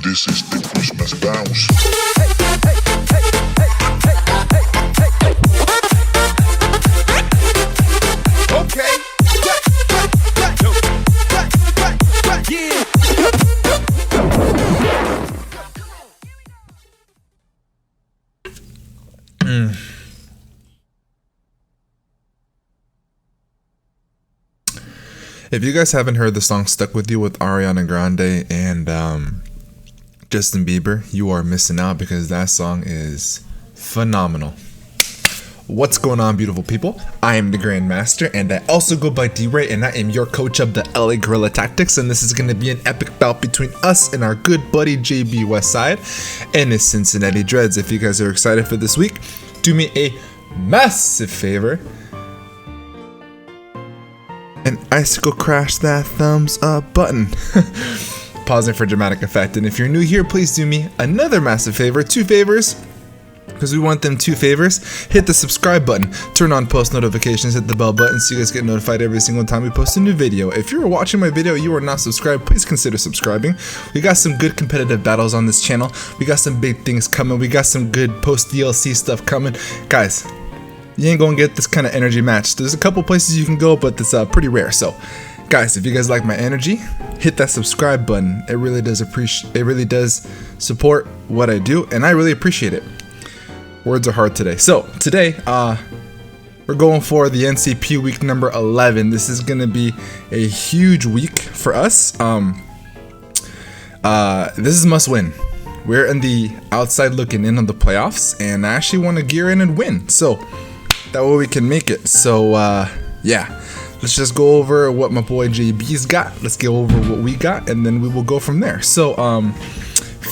This is the Christmas bounce. Okay. If you guys haven't heard the song Stuck With You with Ariana Grande and Justin Bieber, you are missing out because that song is phenomenal. What's going on, beautiful people? I am the GrandMaster, and I also go by D-Ray, and I am your coach of the LA Guerrilla Tactics, and this is going to be an epic bout between us and our good buddy JBWestside and his Cincinnati Dreds. If you guys are excited for this week, do me a massive favor and icicle crash that thumbs up button. Pausing for dramatic effect. And if you're new here, please do me another massive favor, 2 favors, because we want them 2 favors. Hit the subscribe button, turn on post notifications, hit the bell button so you guys get notified every single time we post a new video. If you're watching my video, you are not subscribed, please consider subscribing. We got some good competitive battles on this channel. We got some big things coming. We got some good post DLC stuff coming. Guys, you ain't gonna get this kind of energy match. There's a couple places you can go, but it's pretty rare. So guys, if you guys like my energy, hit that subscribe button. It really does support what I do, and I really appreciate it. Words are hard today. So today we're going for the NCP week number 11. This is gonna be a huge week for us. This is must win. We're in the outside looking in on the playoffs, and I actually want to gear in and win, so that way we can make it. So yeah, let's just go over what my boy JB's got. Let's go over what we got, and then we will go from there. So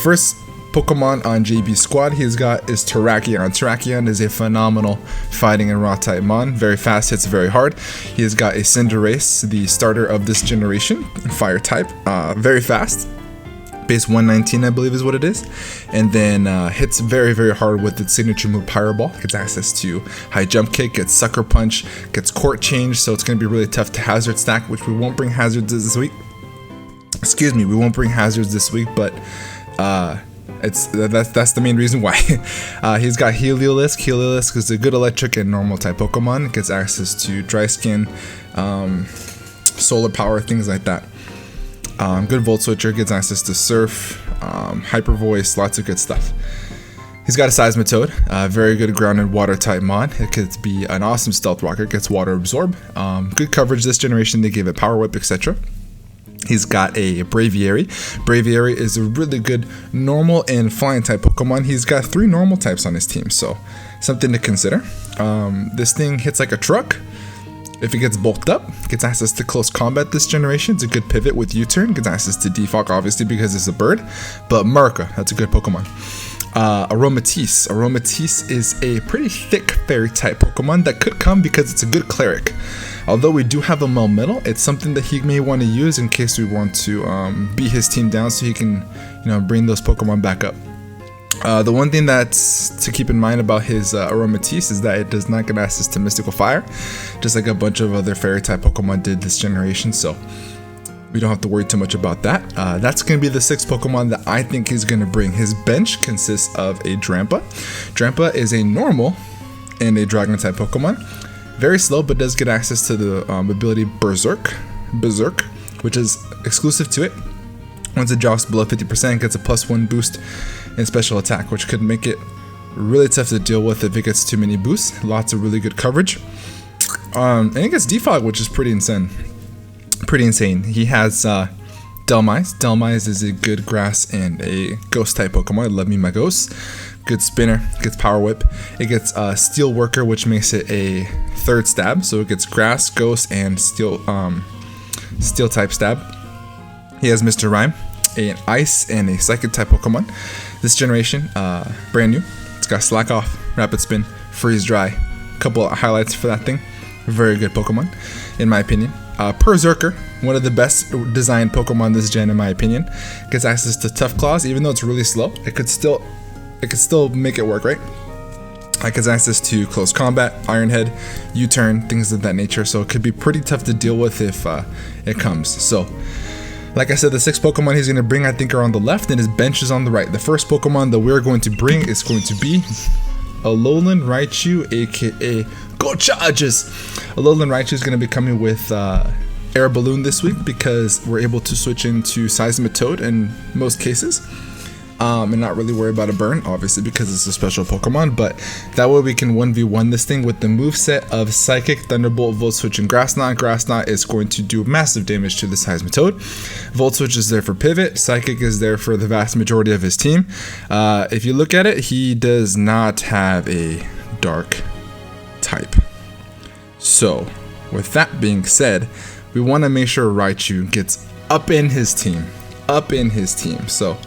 first Pokemon on JB's squad he's got is Terrakion. Terrakion is a phenomenal fighting and raw type mon. Very fast, hits very hard. He has got a Cinderace, the starter of this generation, fire type, very fast. Base 119, I believe is what it is, and then hits very, very hard with its signature move Pyro Ball. Gets access to high jump kick, gets sucker punch, gets court change, so it's going to be really tough to hazard stack, which we won't bring hazards this week. Excuse me, we won't bring hazards this week, but that's the main reason why. He's got Heliolisk. Heliolisk is a good electric and normal type Pokemon. It gets access to dry skin, solar power, things like that. Good Volt Switcher, gets access to Surf, Hyper Voice, lots of good stuff. He's got a Seismitoad, very good ground and water type mon. It could be an awesome Stealth Rocker, gets Water Absorb. Good coverage this generation, they gave it Power Whip, etc. He's got a Braviary. Braviary is a really good normal and flying type Pokemon. He's got 3 normal types on his team, so something to consider. This thing hits like a truck. If it gets bulked up, gets access to close combat this generation. It's a good pivot with U-turn. Gets access to Defog, obviously, because it's a bird. But Murka, that's a good Pokemon. Aromatisse. Aromatisse is a pretty thick fairy type Pokemon that could come because it's a good cleric. Although we do have a Melmetal, it's something that he may want to use in case we want to beat his team down so he can, bring those Pokemon back up. The one thing that's to keep in mind about his Aromatisse is that it does not get access to Mystical Fire, just like a bunch of other fairy type Pokemon did this generation, so we don't have to worry too much about that. That's going to be the 6 Pokemon that I think he's going to bring. His bench consists of a Drampa. Drampa is a normal and a Dragon type Pokemon. Very slow, but does get access to the ability Berserk, which is exclusive to it. Once it drops below 50%, it gets a +1 boost in special attack, which could make it really tough to deal with if it gets too many boosts. Lots of really good coverage. And it gets Defog, which is pretty insane. He has Delmise. Delmise is a good grass and a ghost type Pokemon. I love me my ghosts. Good spinner, gets Power Whip. It gets Steel Worker, which makes it a 3rd stab. So it gets grass, ghost, and steel type stab. He has Mr. Rhyme, an ice and a psychic type Pokemon. This generation, brand new. It's got Slack Off, Rapid Spin, Freeze Dry. A couple of highlights for that thing. Very good Pokemon, in my opinion. Berserker, one of the best designed Pokemon this gen, in my opinion. Gets access to Tough Claws, even though it's really slow. It could still make it work, right? It gets access to Close Combat, Iron Head, U-turn, things of that nature. So it could be pretty tough to deal with if it comes. So Like I said, the 6 Pokemon he's going to bring, I think, are on the left, and his bench is on the right. The first Pokemon that we're going to bring is going to be Alolan Raichu, aka GlitchhxCity. Alolan Raichu is going to be coming with Air Balloon this week because we're able to switch into Seismitoad in most cases. And not really worry about a burn, obviously, because it's a special Pokemon, but that way we can 1v1 this thing with the moveset of Psychic, Thunderbolt, Volt Switch, and Grass Knot. Grass Knot is going to do massive damage to the Seismitoad. Volt Switch is there for pivot. Psychic is there for the vast majority of his team. If you look at it, he does not have a dark type. So, with that being said, we want to make sure Raichu gets up in his team. So,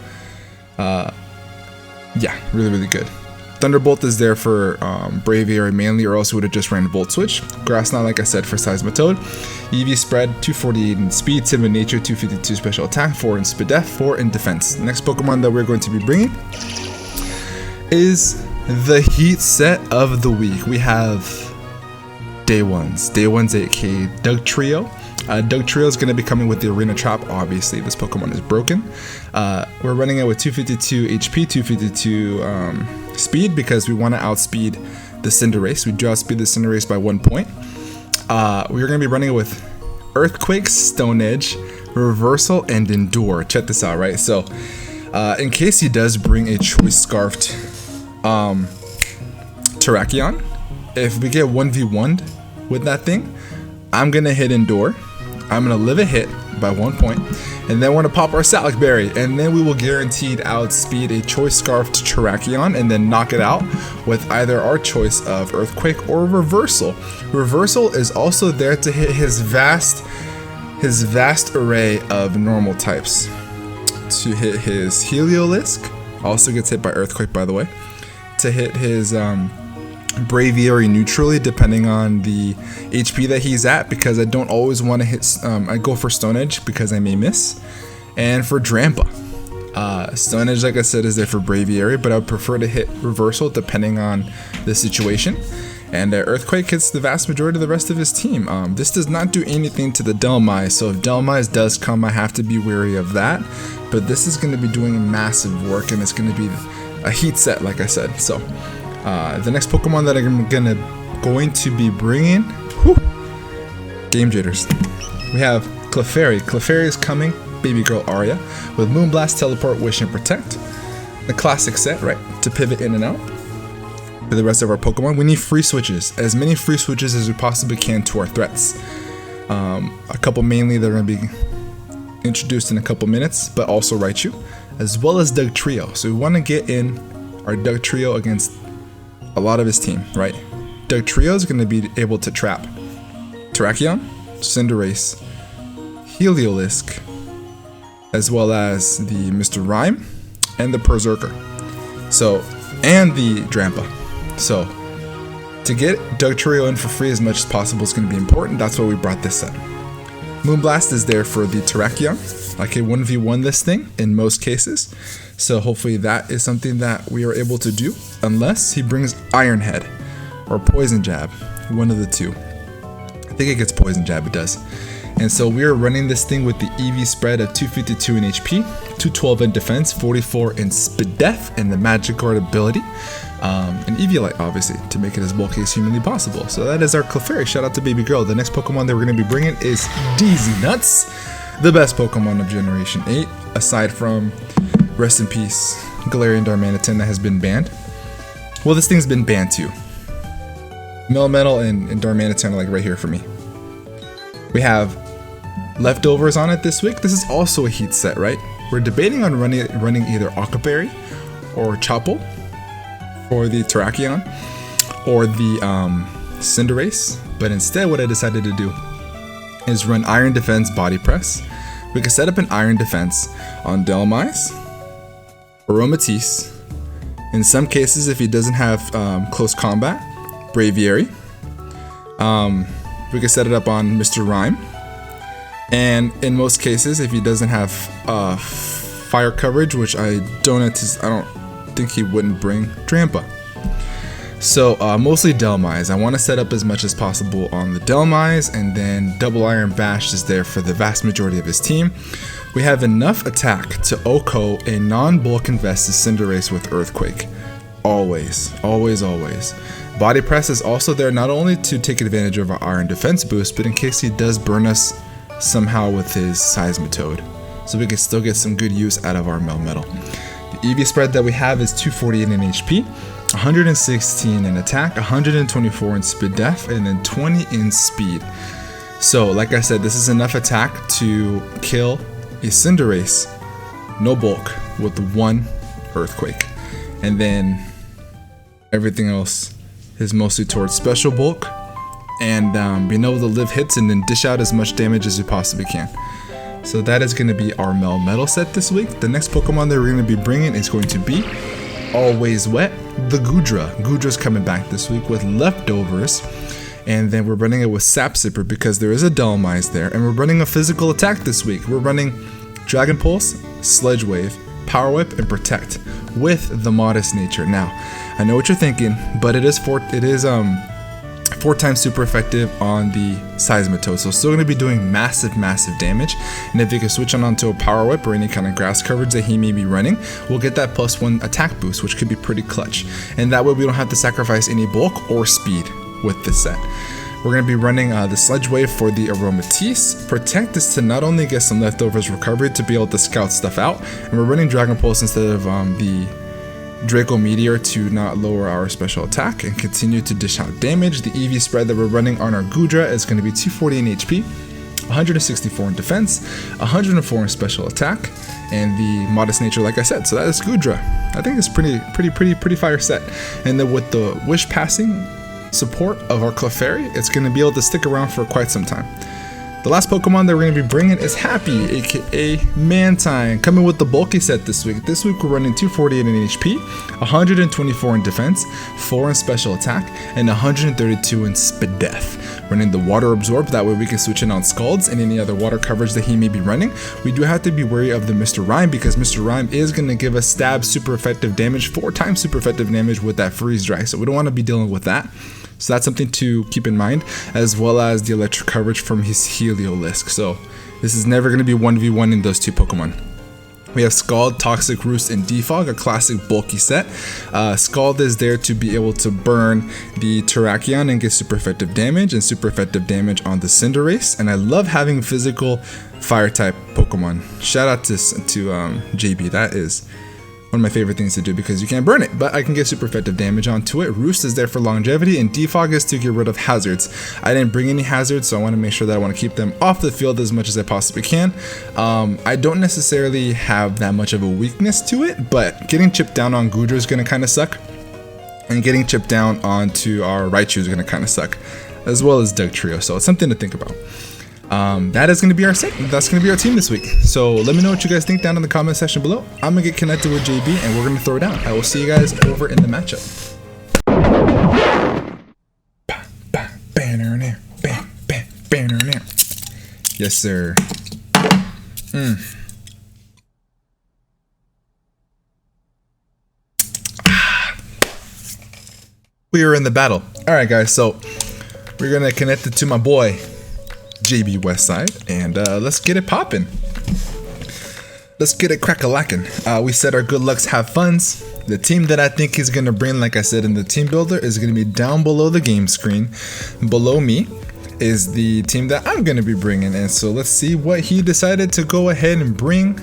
yeah, really good. Thunderbolt is there for Braviary mainly, or else we would have just ran Volt Switch. Grass Knot, like I said, for Seismitoad. EV Spread, 248 in speed, Timid Nature, 252 special attack, 4 in speed def, 4 in defense. The next Pokemon that we're going to be bringing is the Heat set of the week. We have Day 1's 8K Doug Trio. Doug Trio is going to be coming with the Arena Trap. Obviously, this Pokemon is broken. We're running it with 252 HP, 252 speed because we want to outspeed the Cinderace. We do outspeed the Cinderace by 1 point. We're going to be running it with Earthquake, Stone Edge, Reversal, and Endure. Check this out, right? So, in case he does bring a Choice Scarfed Terrakion, if we get 1v1'd with that thing, I'm going to hit Endure. I'm going to live a hit by 1 point, and then we're going to pop our Salic Berry, and then we will guaranteed outspeed a Choice Scarfed Terrakion and then knock it out with either our choice of Earthquake or Reversal. Reversal is also there to hit his vast array of normal types. To hit his Heliolisk, also gets hit by Earthquake, by the way. To hit his Braviary neutrally, depending on the HP that he's at, because I don't always want to hit. I go for Stone Edge because I may miss, and for Drampa. Stone Edge, like I said, is there for Braviary, but I would prefer to hit Reversal depending on the situation. And Earthquake hits the vast majority of the rest of his team. This does not do anything to the Delmise, so if Delmise does come, I have to be wary of that. But this is going to be doing massive work, and it's going to be a heat set, like I said. So. The next Pokemon that I'm going to be bringing, Game Jitters. We have Clefairy. Clefairy is coming, Baby Girl Aria, with Moonblast, Teleport, Wish, and Protect. The classic set, right? To pivot in and out. For the rest of our Pokemon, we need free switches. As many free switches as we possibly can to our threats. A couple mainly that are going to be introduced in a couple minutes, but also Raichu, as well as Doug Trio. So we want to get in our Doug Trio against a lot of his team, right? Doug Trio is going to be able to trap Terrakion, Cinderace, Heliolisk, as well as the Mr. Rhyme and the Berserker. So, and the Drampa. So, to get Doug Trio in for free as much as possible is going to be important. That's why we brought this set. Moonblast is there for the Terrakion. I can 1v1 this thing in most cases. So hopefully that is something that we are able to do, unless he brings Iron Head or Poison Jab, one of the two. I think it gets Poison Jab, it does. And so we are running this thing with the EV spread of 252 in HP, 212 in defense, 44 in speed def, and the Magic Guard ability, and EV Light, obviously, to make it as bulky as humanly possible. So that is our Clefairy. Shout out to Baby Girl. The next Pokemon that we're going to be bringing is DZ Nuts, the best Pokemon of Generation 8, aside from, rest in peace, Galarian Darmanitan that has been banned. Well, this thing's been banned too. Melmetal and Darmanitan are like right here for me. We have leftovers on it this week. This is also a heat set, right? We're debating on running either Octoberry or Chople for the Terrakion or the Cinderace, but instead what I decided to do is run Iron Defense Body Press. We can set up an Iron Defense on Delmise, Aromatisse. In some cases, if he doesn't have close combat, Braviary. We can set it up on Mr. Rhyme. And in most cases, if he doesn't have fire coverage, which I don't think he wouldn't bring, Drampa. So mostly Delmise. I want to set up as much as possible on the Delmise, and then Double Iron Bash is there for the vast majority of his team. We have enough attack to OHKO a non-bulk invested Cinderace with Earthquake. Always, always, always. Body Press is also there not only to take advantage of our Iron Defense boost, but in case he does burn us somehow with his Seismitoad. So we can still get some good use out of our Melmetal. The EV spread that we have is 248 in HP, 116 in attack, 124 in speed def, and then 20 in speed. So like I said, this is enough attack to kill a Cinderace, no bulk, with 1 Earthquake. And then everything else is mostly towards special bulk and being able to live hits and then dish out as much damage as you possibly can. So that is going to be our Melmetal set this week. The next Pokemon that we're going to be bringing is going to be Always Wet, the Goodra. Goodra's coming back this week with Leftovers. And then we're running it with Sap Sipper because there is a Dolomize there. And we're running a physical attack this week. We're running Dragon Pulse, Sledge Wave, Power Whip, and Protect with the Modest Nature. Now, I know what you're thinking, but it is 4 times super effective on the Seismitoad. So still going to be doing massive damage. And if you can switch onto a Power Whip or any kind of grass coverage that he may be running, we'll get that +1 attack boost, which could be pretty clutch. And that way we don't have to sacrifice any bulk or speed with this set. We're going to be running the Sledge Wave for the Aromatisse. Protect is to not only get some Leftovers recovery to be able to scout stuff out, and we're running Dragon Pulse instead of the Draco Meteor to not lower our special attack and continue to dish out damage. The EV spread that we're running on our Goodra is going to be 240 in HP, 164 in defense, 104 in special attack, and the Modest Nature, like I said. So that is Goodra. I think it's pretty fire set. And then with the Wish Passing support of our Clefairy, it's going to be able to stick around for quite some time. The last Pokemon that we're going to be bringing is Happy, aka Mantine, coming with the bulky set this week. This week we're running 248 in HP, 124 in defense, 4 in special attack, and 132 in speed def. Running the Water Absorb, that way we can switch in on Scalds and any other water coverage that he may be running. We do have to be wary of the Mr. Rhyme because Mr. Rhyme is going to give us stab super effective damage, 4 times super effective damage with that Freeze Dry, so we don't want to be dealing with that. So that's something to keep in mind, as well as the electric coverage from his Heliolisk. So this is never going to be 1v1 in those 2 Pokemon. We have Scald, Toxic Roost, and Defog, a classic bulky set. Scald is there to be able to burn the Terrakion and get super effective damage and super effective damage on the Cinderace. And I love having physical fire type Pokemon. Shout out to JB. That is one of my favorite things to do because you can't burn it, but I can get super effective damage onto it. Roost is there for longevity, and Defog is to get rid of hazards. I didn't bring any hazards, so I want to make sure that I want to keep them off the field as much as I possibly can. I don't necessarily have that much of a weakness to it, but getting chipped down on Goodra is going to kind of suck, and getting chipped down onto our Raichu is going to kind of suck, as well as Dugtrio, so it's something to think about. That is going to be our set. That's going to be our team this week. So let me know what you guys think down in the comment section below. I'm going to get connected with JB and we're going to throw it down. I will see you guys over in the matchup. Yes, sir. We are in the battle. All right, guys. So we're going to connect it to my boy JBWestside, and let's get it popping. Let's get it crack-a-lackin'. We said our good lucks have funs. The team that I think he's gonna bring, like I said in the team builder, is gonna be down below the game screen. Below me is the team that I'm gonna be bringing, and so let's see what he decided to go ahead and bring.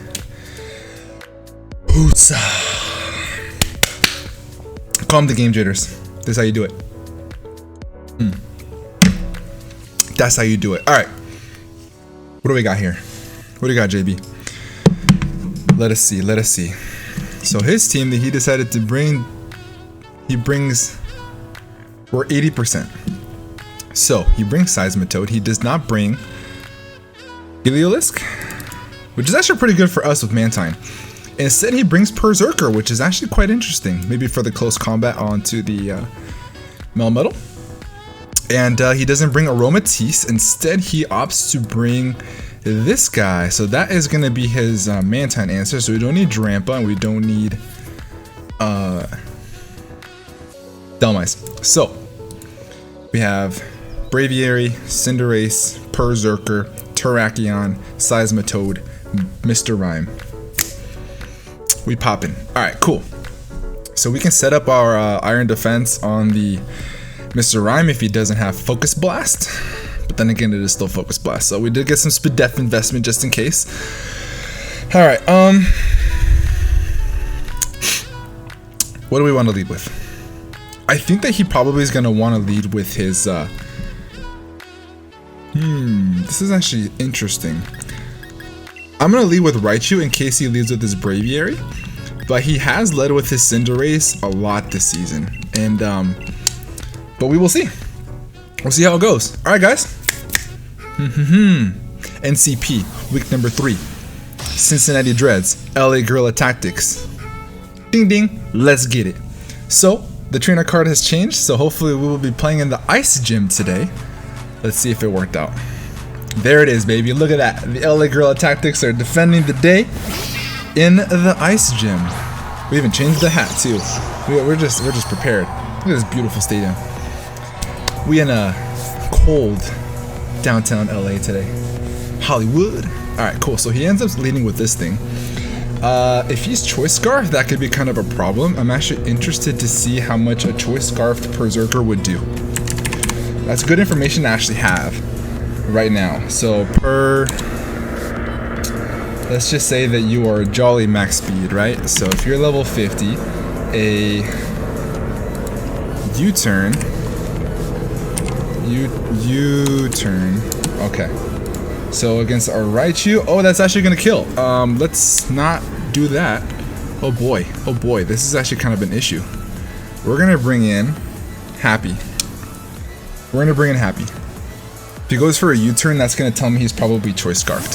Hootsa. Calm the game jitters. This is how you do it. That's how you do it. All right. What do we got here? What do you got, JB? Let us see. Let us see. So his team that he decided to bring, we're 80%. So he brings Seismitoad. He does not bring Heliolisk, which is actually pretty good for us with Mantine. Instead, he brings Berserker, which is actually quite interesting. Maybe for the close combat onto the Melmetal. And he doesn't bring Aromatisse. Instead, he opts to bring this guy. So that is going to be his Mantine answer. So we don't need Drampa and we don't need Dolomize. So we have Braviary, Cinderace, Berserker, Terrakion, Seismitoad, Mr. Rhyme. We poppin'. All right, cool. So we can set up our iron defense on the Mr. Rhyme if he doesn't have Focus Blast. But then again, it is still Focus Blast. So we did get some speed def investment just in case. All right, what do we want to lead with? I think that he probably is going to want to lead with his, this is actually interesting. I'm going to lead with Raichu in case he leads with his Braviary. But he has led with his Cinderace a lot this season. And, but we will see. We'll see how it goes. All right, guys. NCP, week number 3. Cincinnati Dreds, LA Guerrilla Tactics. Ding ding, let's get it. So, the trainer card has changed, so hopefully we will be playing in the Ice Gym today. Let's see if it worked out. There it is, baby. Look at that. The LA Guerrilla Tactics are defending the day in the Ice Gym. We even changed the hat too. We're just prepared. Look at this beautiful stadium. We in a cold downtown LA today. Hollywood. Alright, cool. So he ends up leading with this thing. If he's Choice Scarf, that could be kind of a problem. I'm actually interested to see how much a Choice Scarfed Berserker would do. That's good information to actually have right now. So let's just say that you are Jolly max speed, right? So if you're level 50, a U-turn, okay. So against our Raichu, oh, that's actually gonna kill. Let's not do that. Oh boy, this is actually kind of an issue. We're gonna bring in Happy. If he goes for a U-turn, that's gonna tell me he's probably Choice Scarfed.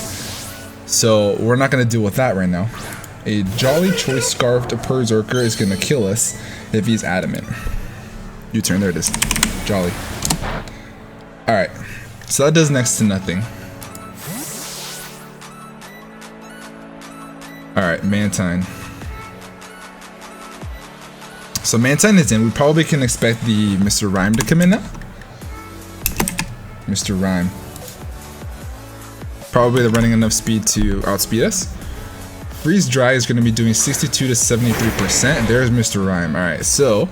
So we're not gonna deal with that right now. A Jolly Choice Scarfed Berserker is gonna kill us if he's adamant. U-turn, there it is. Jolly. Alright, so that does next to nothing. Alright, Mantine. So Mantine is in. We probably can expect the Mr. Rhyme to come in now. Mr. Rhyme. Probably they're running enough speed to outspeed us. Freeze Dry is going to be doing 62 to 73%. There's Mr. Rhyme. Alright, so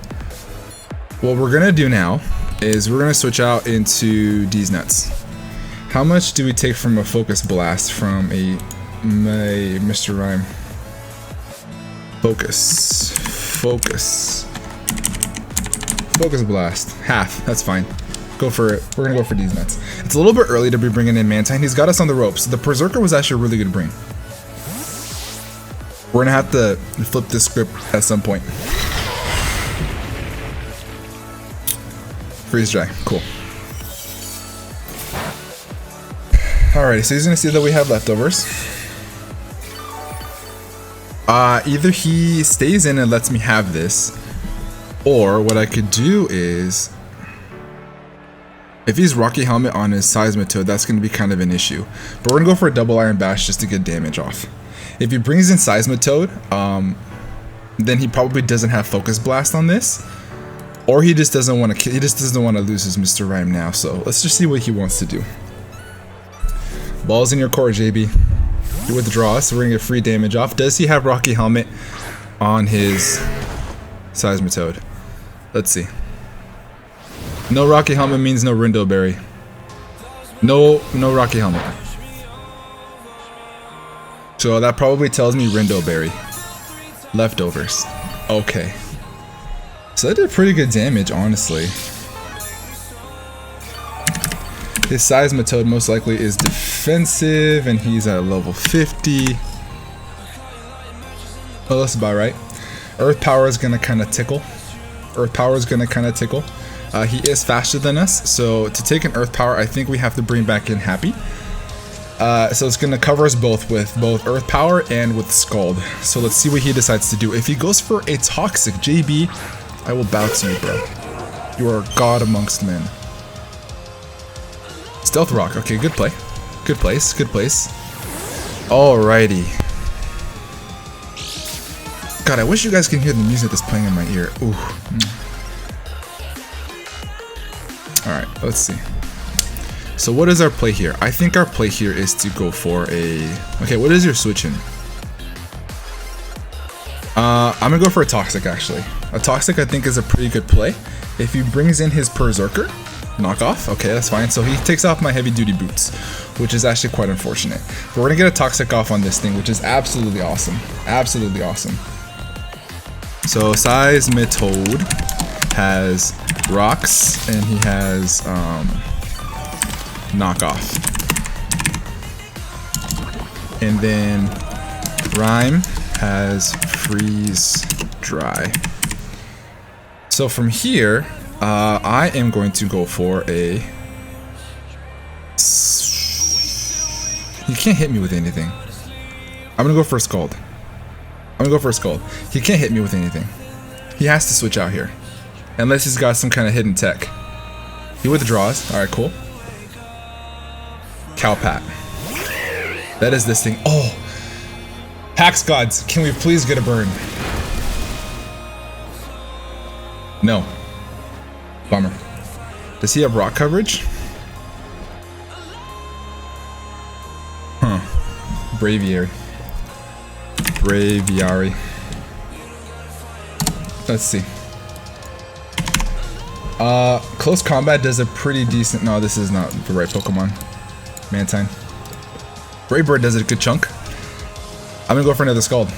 what we're going to do now is we're going to switch out into D's Nuts. How much do we take from a Focus Blast from a Mr. Rhyme? Focus Blast. Half. That's fine. Go for it. We're gonna go for D's Nuts. It's a little bit early to be bringing in Mantine. He's got us on the ropes. The Berserker was actually a really good bring. We're gonna have to flip this script at some point. Freeze Dry. Cool. Alrighty, so he's gonna see that we have leftovers. Either he stays in and lets me have this, or what I could do is, if he's Rocky Helmet on his Seismitoad, that's going to be kind of an issue. But we're going to go for a double Iron Bash just to get damage off. If he brings in Seismitoad, then he probably doesn't have Focus Blast on this, or he just doesn't want to. He just doesn't want to lose his Mr. Rhyme now. So let's just see what he wants to do. Balls in your court, JB. He withdraws, so we're gonna get free damage off. Does he have Rocky Helmet on his Seismitoad? Let's see. No Rocky Helmet means no Rindo Berry. No Rocky Helmet. So that probably tells me Rindo Berry. Leftovers. Okay. So that did pretty good damage, honestly. His Seismitoad most likely is defensive, and he's at level 50. Oh, that's about right. Earth Power is gonna kind of tickle. He is faster than us, so to take an Earth Power, I think we have to bring back in Happy. So it's gonna cover us both with both Earth Power and with Scald. So let's see what he decides to do. If he goes for a Toxic, JB, I will bow to you, bro. You are a god amongst men. Stealth Rock. Okay, good play. Good place. Alrighty. God, I wish you guys can hear the music that's playing in my ear. Ooh. Alright, let's see. So what is our play here? I think our play here is to go for a... Okay, what is your switch in? I'm gonna go for a Toxic, actually. A Toxic, I think, is a pretty good play. If he brings in his Berserker, knock off. Okay, that's fine. So he takes off my heavy duty boots, which is actually quite unfortunate. But we're gonna get a Toxic off on this thing, which is absolutely awesome. Absolutely awesome. So Seismitoad has Rocks, and he has Knockoff. And then Rhyme has Freeze Dry. So from here, I am going to go for a... He can't hit me with anything. I'm gonna go for a Scald. He can't hit me with anything. He has to switch out here. Unless he's got some kind of hidden tech. He withdraws. Alright, cool. Cowpat. That is this thing. Oh! Hacks Gods, can we please get a burn? No. Bummer. Does he have rock coverage? Huh. Braviary. Let's see. Close Combat does a pretty decent... No, this is not the right Pokemon. Mantine. Brave Bird does a good chunk. I'm gonna go for another Scald.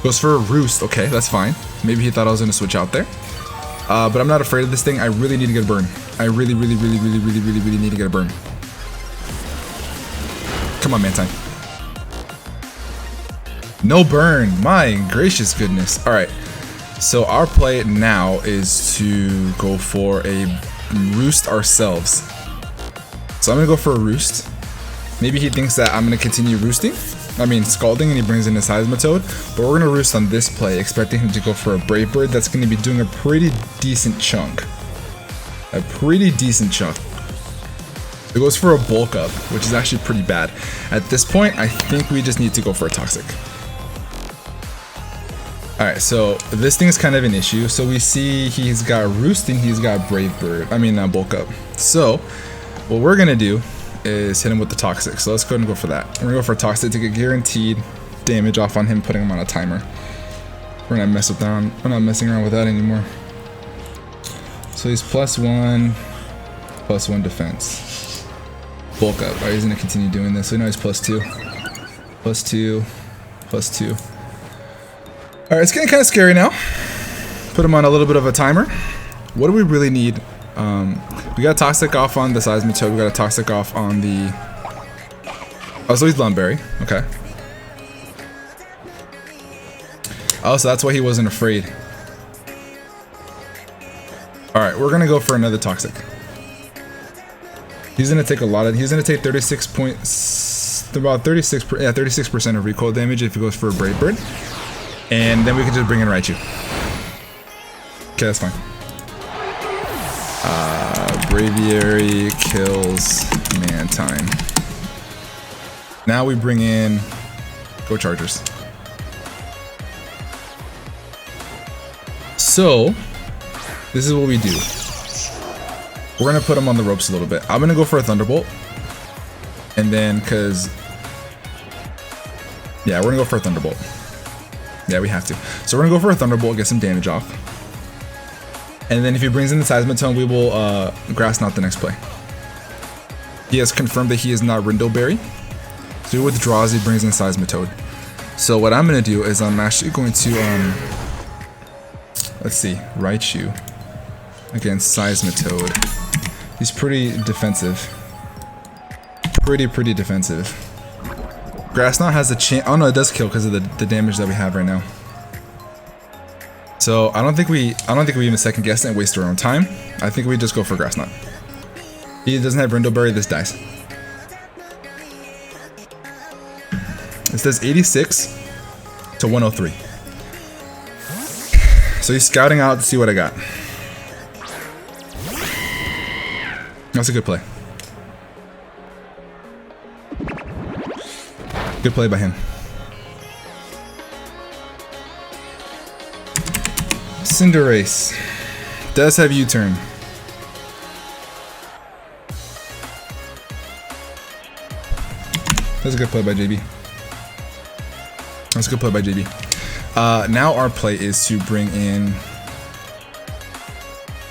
Goes for a Roost. Okay, that's fine. Maybe he thought I was gonna switch out there. But I'm not afraid of this thing. I really need to get a burn. I really need to get a burn. Come on, Mantine. No burn. My gracious goodness. Alright. So our play now is to go for a Roost ourselves. So I'm gonna go for a Roost. Maybe he thinks that I'm gonna continue roosting. Scalding, and he brings in his Seismitoad. But we're gonna Roost on this play, expecting him to go for a Brave Bird that's gonna be doing a pretty decent chunk. It goes for a Bulk Up, which is actually pretty bad. At this point, I think we just need to go for a Toxic. Alright, so this thing is kind of an issue. So we see he's got Roosting, he's got Brave Bird. Bulk Up. So what we're gonna do is hit him with the Toxic. So let's go ahead and go for that. We're gonna go for a Toxic to get guaranteed damage off on him, putting him on a timer. We're not messing around with that anymore. So he's +1 defense. Bulk Up. Alright, he's gonna continue doing this. So now he's +2. +2. Alright, it's getting kind of scary now. Put him on a little bit of a timer. What do we really need? We got a Toxic off on the Seismitoad. We got a Toxic off on the... Oh, so he's Lunberry. Okay. Oh, so that's why he wasn't afraid. Alright, we're gonna go for another Toxic. He's gonna take a lot of... He's gonna take 36 points... About 36% of recoil damage if he goes for a Brave Bird. And then we can just bring in Raichu. Okay, that's fine. Braviary kills Mantine. Now we bring in... Go Chargers. So, this is what we do. We're going to put him on the ropes a little bit. I'm going to go for a Thunderbolt. And then, because... Yeah, we're going to go for a Thunderbolt. Yeah, we have to. So we're going to go for a Thunderbolt, get some damage off. And then if he brings in the Seismitoad, we will Grass Knot the next play. He has confirmed that he is not Rindleberry. So he withdraws, he brings in Seismitoad. So what I'm going to do is I'm actually going to, let's see, Raichu against Seismitoad. He's pretty defensive. Pretty defensive. Grass Knot has a chance. Oh no, it does kill because of the damage that we have right now. So I don't think we even second guess it and waste our own time. I think we just go for Grass Knot. He doesn't have Rindleberry, this dies. It says 86 to 103. So he's scouting out to see what I got. That's a good play. Good play by him. Cinderace does have U-turn. That's a good play by JB. That's a good play by JB. Now our play is to bring in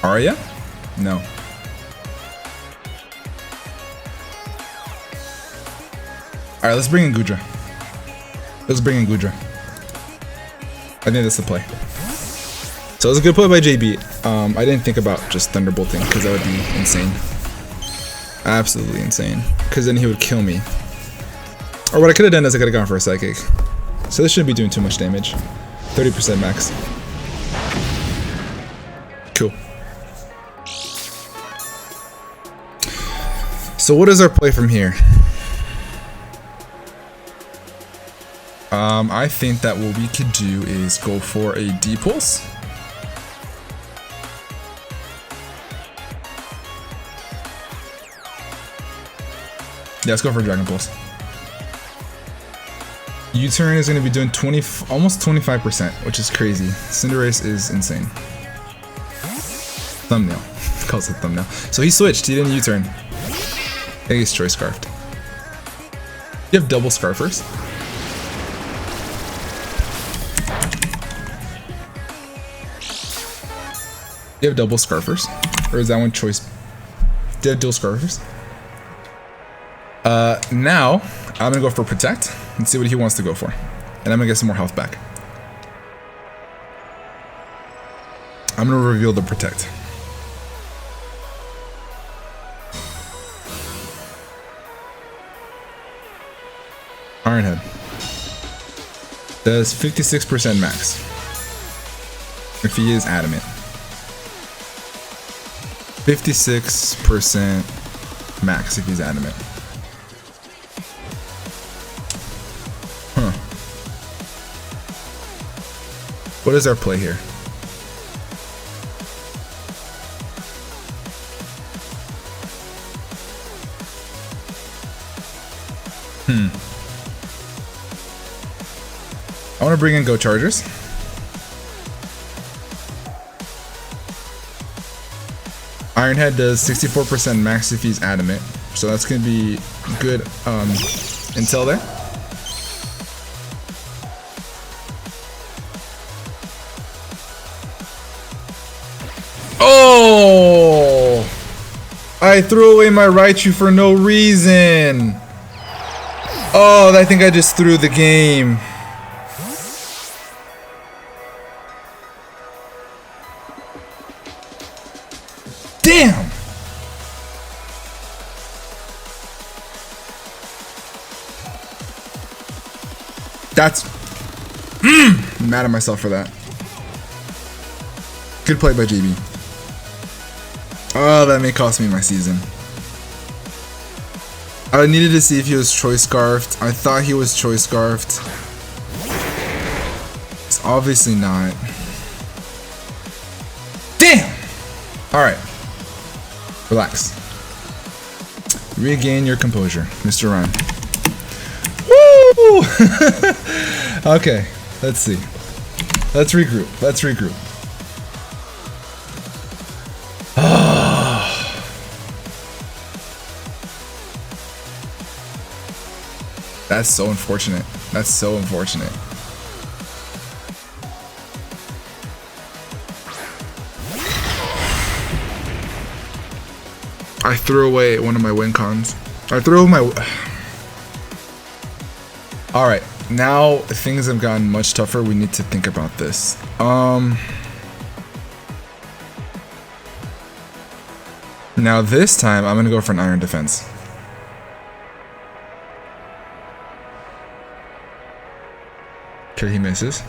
Arya? No. Alright, let's bring in Gudra. Let's bring in Gudra. I think that's the play. So it was a good play by JB. I didn't think about just Thunderbolting because that would be insane. Absolutely insane. Because then he would kill me. Or what I could have done is I could have gone for a Psychic. So this shouldn't be doing too much damage. 30% max. Cool. So what is our play from here? I think that what we could do is go for a D-Pulse. Yeah, let's go for a Dragon Pulse. U-turn is going to be doing almost 25%, which is crazy. Cinderace is insane. Thumbnail. Calls it thumbnail. So he switched. He didn't U-turn. I think he's Choice Scarfed. You have double Scarfers. You have double Scarfers? Or is that one Choice? Do you have dual Scarfers? Now, I'm gonna go for Protect and see what he wants to go for. And I'm gonna get some more health back. I'm gonna reveal the Protect. Ironhead. Does 56% max. If he is adamant. 56% max if he's adamant. Huh. What is our play here? I want to bring in Go Chargers. Ironhead does 64% max if he's adamant, so that's gonna be good intel there. Oh! I threw away my Raichu for no reason. Oh, I think I just threw the game. Damn! That's... I'm mad at myself for that. Good play by JB. Oh, that may cost me my season. I needed to see if he was Choice Scarfed. I thought he was Choice Scarfed. It's obviously not. Damn! Alright. Relax. Regain your composure, Mr. Rhyme. Woo! Okay, let's see. Let's regroup. Let's regroup. That's so unfortunate. That's so unfortunate. I threw away one of my win cons. I threw away my... Alright, now things have gotten much tougher. We need to think about this. Now this time, I'm going to go for an Iron Defense. Okay, he misses.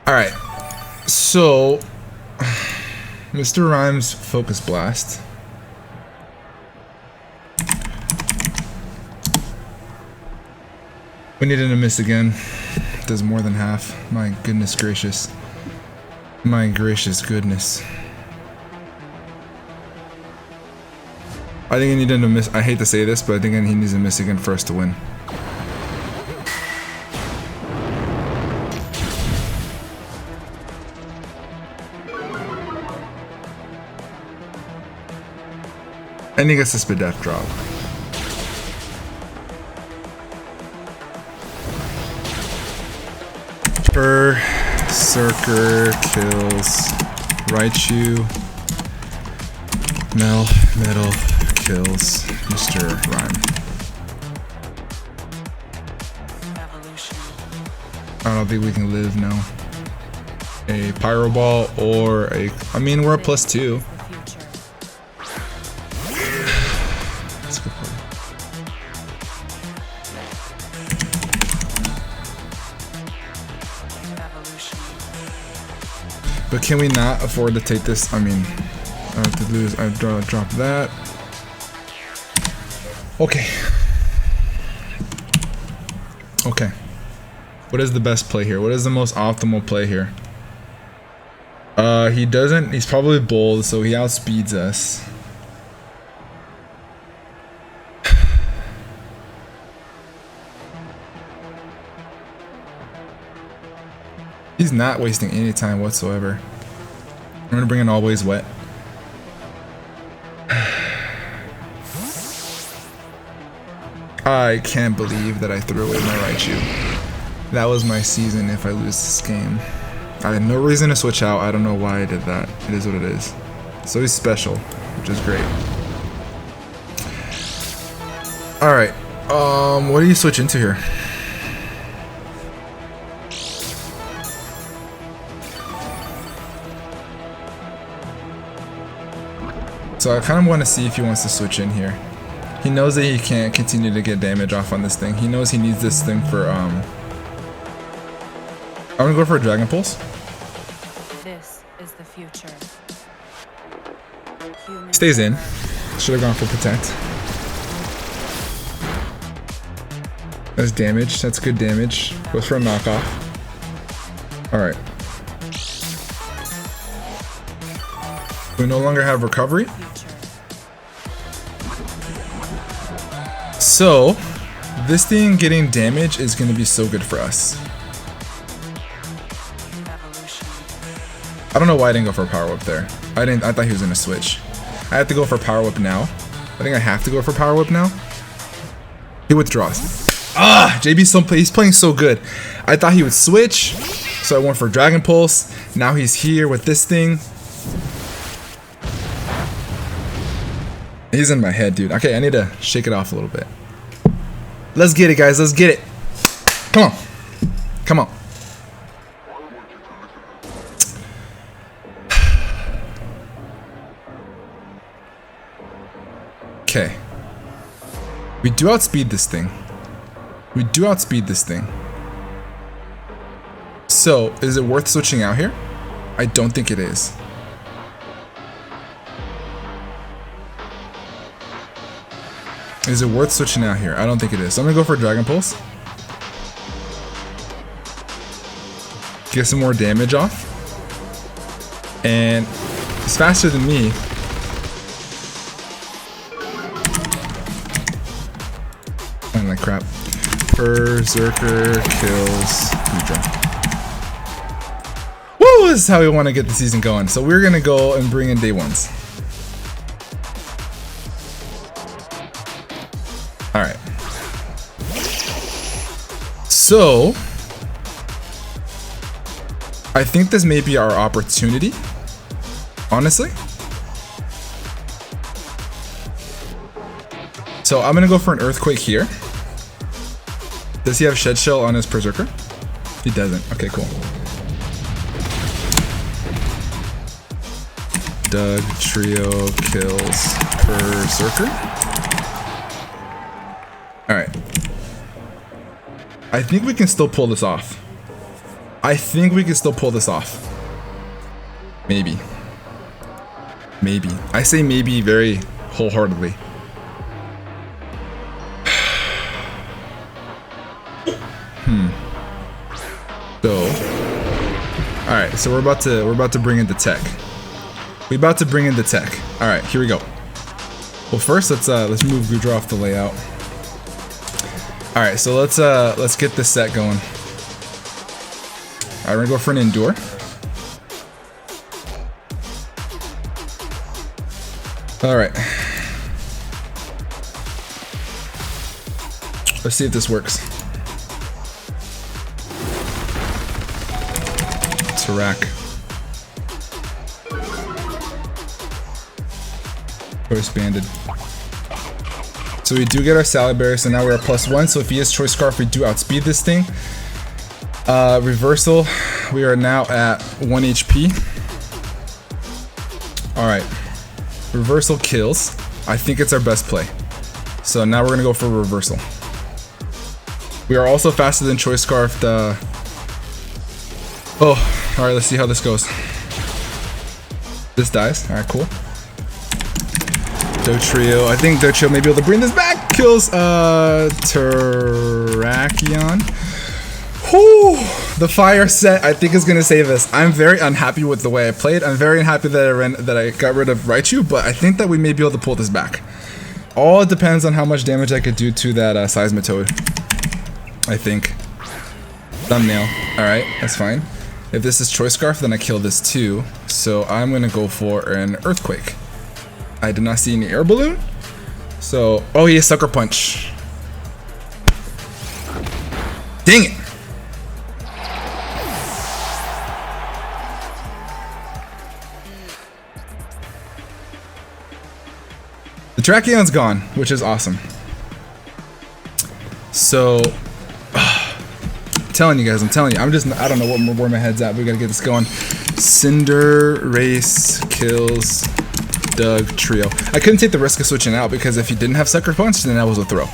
Alright, so Mr. Rhymes Focus Blast. We needed to miss again. Does more than half. My goodness gracious. My gracious goodness. I think he needed to miss. I hate to say this, but I think he needs to miss again for us to win. And he gets the spit death drop. Berserker kills Raichu. Metal kills Mr. Rhyme. I don't think we can live now. A Pyro Ball or a... I mean, we're a +2. That's a good play. But can we not afford to take this? I mean, I have to lose. I drop that. Okay. Okay. What is the best play here? What is the most optimal play here? He doesn't. He's probably bold, so he outspeeds us. He's not wasting any time whatsoever. I'm gonna bring in Always Wet. I can't believe that I threw away my Raichu. That was my season if I lose this game. I had no reason to switch out. I don't know why I did that. It is what it is. So he's special, which is great. Alright. What do you switch into here? So I kind of want to see if he wants to switch in here. He knows that he can't continue to get damage off on this thing. He knows he needs this thing for I'm gonna go for a Dragon Pulse. This is the future. Stays in. Should have gone for Protect. That's damage. That's good damage. Goes for a knockoff. Alright. We no longer have recovery. So, this thing getting damage is going to be so good for us. I don't know why I didn't go for a Power Whip there. I thought he was going to switch. I have to go for Power Whip now. I think I have to go for Power Whip now. He withdraws. Ah, he's playing so good. I thought he would switch, so I went for Dragon Pulse. Now he's here with this thing. He's in my head, dude. Okay, I need to shake it off a little bit. Let's get it, guys. Let's get it. Come on. Come on. Okay. We do outspeed this thing. We do outspeed this thing. So, is it worth switching out here? I don't think it is. Is it worth switching out here? I don't think it is. So I'm gonna go for Dragon Pulse. Get some more damage off. And he's faster than me. I'm like crap. Berserker kills Hydra. Woo! This is how we want to get the season going. So we're gonna go and bring in day ones. Alright. So I think this may be our opportunity. Honestly. So I'm gonna go for an Earthquake here. Does he have Shed Shell on his Berserker? He doesn't. Okay, cool. Doug Trio kills Berserker. Alright. I think we can still pull this off. Maybe. Maybe. I say maybe very wholeheartedly. So, all right. So we're about to bring in the tech. We're about to bring in the tech. All right, here we go. Well, first let's move Goodra off the layout. All right, so let's get this set going. All right, we're gonna go for an Endure. All right. Let's see if this works. Tarak. Choice banded. So we do get our salad berry, so now we're at +1. So if he has choice scarf, we do outspeed this thing. Reversal, we are now at 1 HP. Alright. Reversal kills. I think it's our best play. So now we're gonna go for reversal. We are also faster than choice scarf. Oh, alright, let's see how this goes. This dies. Alright, cool. Do Trio. I think Do Trio may be able to bring this back. Kills Terrakion. Whew. The fire set, I think, is gonna save us. I'm very unhappy with the way I played. I'm very unhappy that I got rid of Raichu, but I think that we may be able to pull this back. All it depends on how much damage I could do to that Seismitoad. I think. Thumbnail. Alright, that's fine. If this is Choice Scarf, then I kill this too. So I'm gonna go for an Earthquake. I did not see any Air Balloon. So, oh, he has Sucker Punch. Dang it! The Terrakion's gone, which is awesome. So, I'm telling you guys, I don't know where my head's at. We gotta get this going. Cinder, Race, Kills, Doug, Trio. I couldn't take the risk of switching out because if he didn't have Sucker Punch, then that was a throw.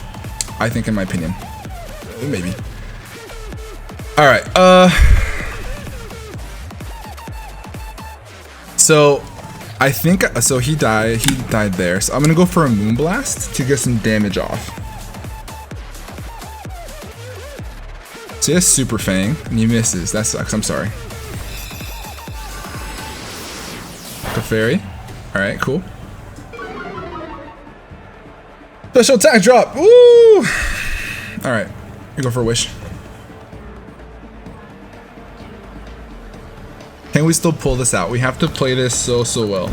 I think, in my opinion. Maybe. Alright, so I think, so he died there. So I'm gonna go for a Moonblast to get some damage off. So he has Super Fang, and he misses. That sucks, I'm sorry. Clefairy. Alright, cool. Special attack drop! Woo! Alright, we go for a Wish. Can we still pull this out? We have to play this so well.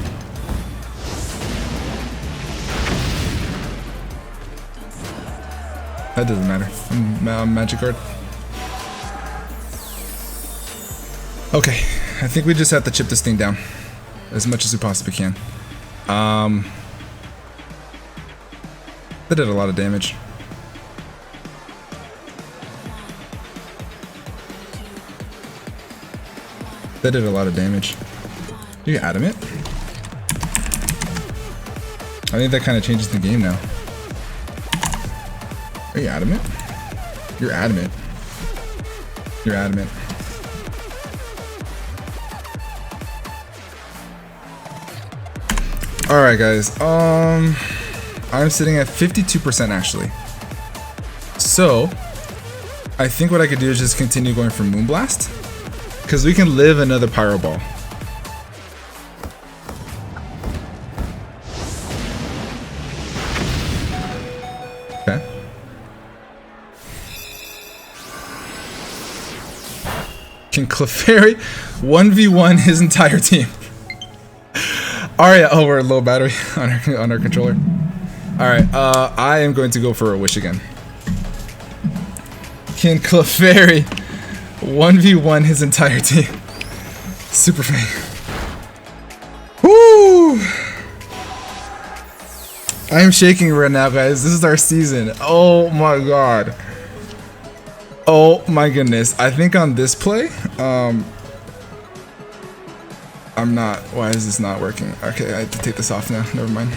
That doesn't matter. I'm Magic Card. Okay, I think we just have to chip this thing down as much as we possibly can. That did a lot of damage. That did a lot of damage. Are you adamant? I think that kind of changes the game now. Are you adamant? You're adamant. You're adamant. Alright guys, I'm sitting at 52% actually. So, I think what I could do is just continue going for Moonblast. Because we can live another Pyro Ball. Okay. Can Clefairy 1v1 his entire team? Alright, oh, we're low battery on our controller. Alright, I am going to go for a Wish again. Can Clefairy 1v1 his entire team? Super Fang. Woo! I am shaking right now, guys. This is our season. Oh my god. Oh my goodness. I think on this play, I'm not. Why is this not working? Okay, I have to take this off now. Never mind.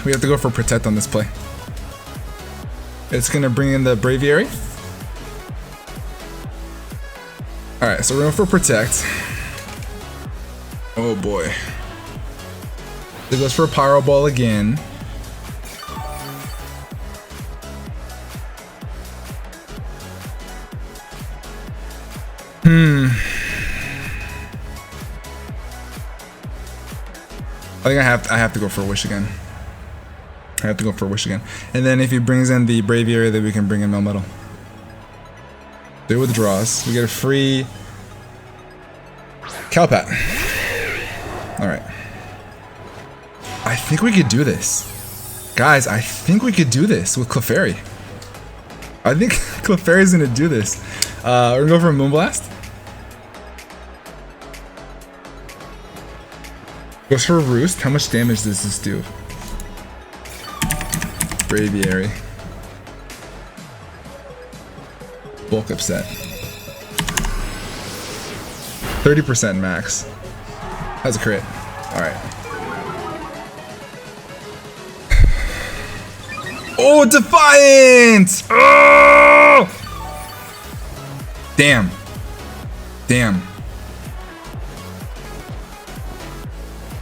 We have to go for Protect on this play. It's gonna bring in the Braviary. Alright, so we're going for Protect. Oh boy. It goes for a Pyro Ball again. I think I have to go for a Wish again. I have to go for a Wish again. And then if he brings in the Braviary, then we can bring in Melmetal. They withdraws. We get a free Calpat. Alright. I think we could do this. Guys, I think we could do this with Clefairy. I think Clefairy's gonna do this. We're gonna go for a Moonblast. Goes for a Roost. How much damage does this do? Braviary. Bulk upset. 30% max. That's a crit. Alright. Oh, Defiant! Oh! Damn. Damn.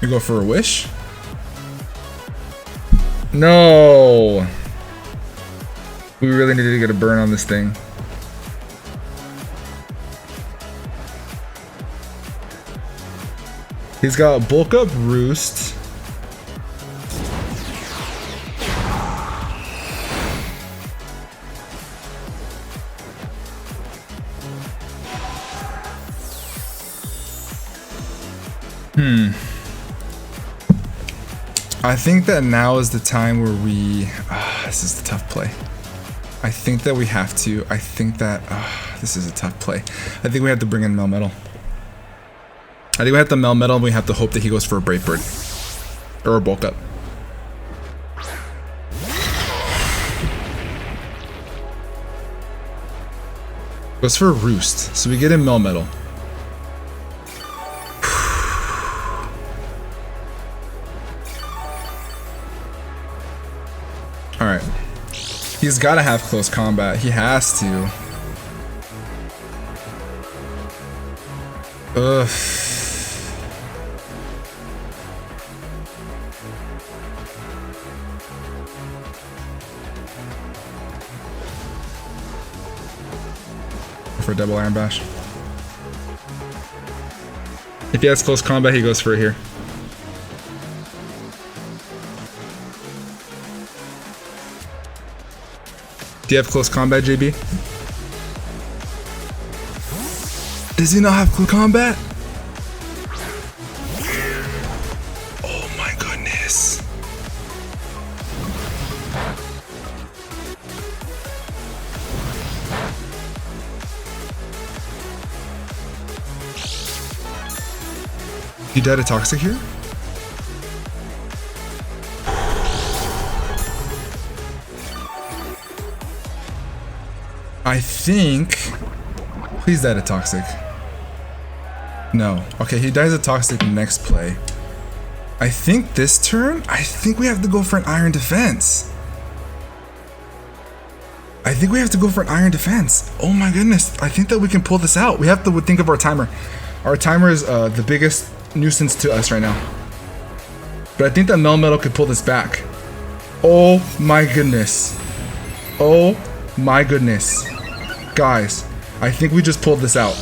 You go for a Wish? No! We really needed to get a burn on this thing. He's got Bulk Up, Roost. I think that now is the time where we... this is a tough play. I think that we have to... I think that... this is a tough play. I think we have to bring in Melmetal. I think we have to Melmetal and we have to hope that he goes for a Brave Bird. Or a Bulk Up. Goes for a Roost. So we get in Melmetal. Alright. He's got to have close combat. He has to. Ugh. For a double Iron Bash. If he has close combat, he goes for it here. Do you have close combat, JB? Does he not have close combat? Oh my goodness. You died a Toxic here? I think... Please die to Toxic. No. Okay, he dies a Toxic next play. I think this turn, I think we have to go for an Iron Defense. I think we have to go for an Iron Defense. Oh my goodness. I think that we can pull this out. We have to think of our timer. Our timer is the biggest nuisance to us right now. But I think that Melmetal could pull this back. Oh my goodness. Oh my goodness. Guys, I think we just pulled this out.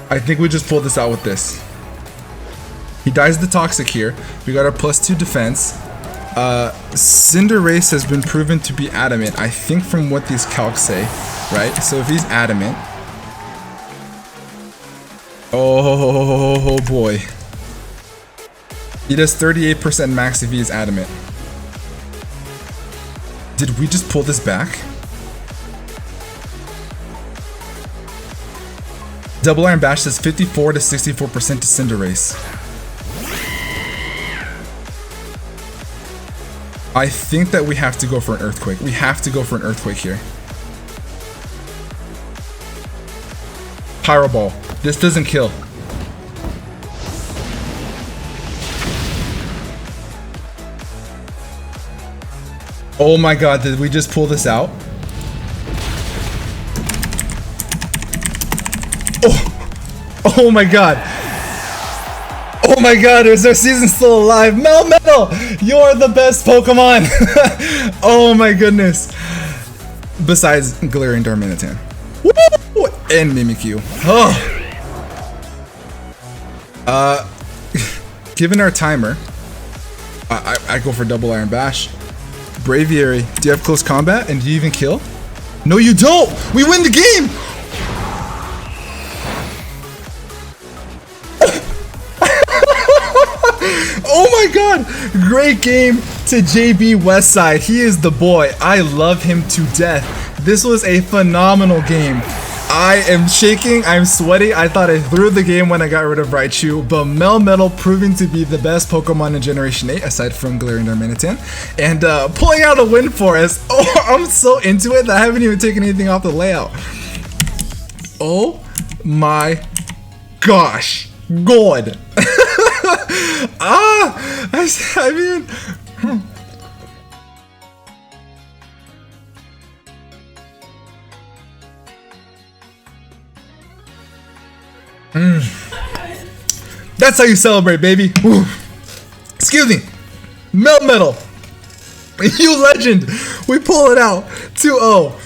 I think we just pulled this out with this. He dies the Toxic here. We got our +2 defense. Cinderace has been proven to be adamant, I think, from what these calcs say, right? So if he's adamant... Oh boy. He does 38% max if he is adamant. Did we just pull this back? Double Iron Bash does 54 to 64% to Cinderace. I think that we have to go for an Earthquake. We have to go for an Earthquake here. Pyro Ball. This doesn't kill. Oh my god, did we just pull this out? Oh my god. Oh my god, is our season still alive? Melmetal! You're the best Pokemon! Oh my goodness. Besides Galarian Darmanitan. Woo! And Mimikyu. Oh. Given our timer, I go for double Iron Bash. Braviary, do you have close combat? And do you even kill? No, you don't! We win the game! Oh my my god! Great game to JBWestside. He is the boy. I love him to death. This was a phenomenal game. I am shaking, I'm sweaty. I thought I threw the game when I got rid of Raichu, but Melmetal proving to be the best Pokemon in Generation 8, aside from Galarian Darmanitan, and pulling out a win for us. Oh, I'm so into it that I haven't even taken anything off the layout. Oh my gosh. God. I mean... That's how you celebrate, baby. Ooh. Excuse me. Melmetal. You legend. We pull it out. 2-0.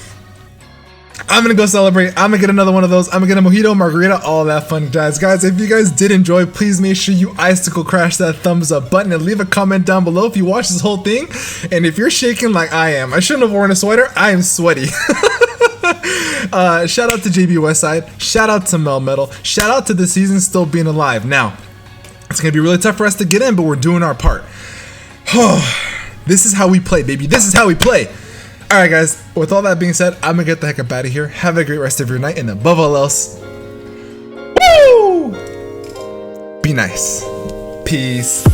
I'm gonna go celebrate. I'm gonna get another one of those. I'm gonna get a mojito, margarita, all that fun jazz. Guys, if you guys did enjoy, please make sure you icicle crash that thumbs up button and leave a comment down below if you watch this whole thing. And if you're shaking like I am, I shouldn't have worn a sweater. I am sweaty. Shout out to JBWestside. Shout out to Melmetal. Shout out to the season still being alive. Now, it's gonna be really tough for us to get in, but we're doing our part. This is how we play, baby. This is how we play. Alright guys, with all that being said, I'm gonna get the heck up out of here. Have a great rest of your night, and above all else, woo! Be nice. Peace.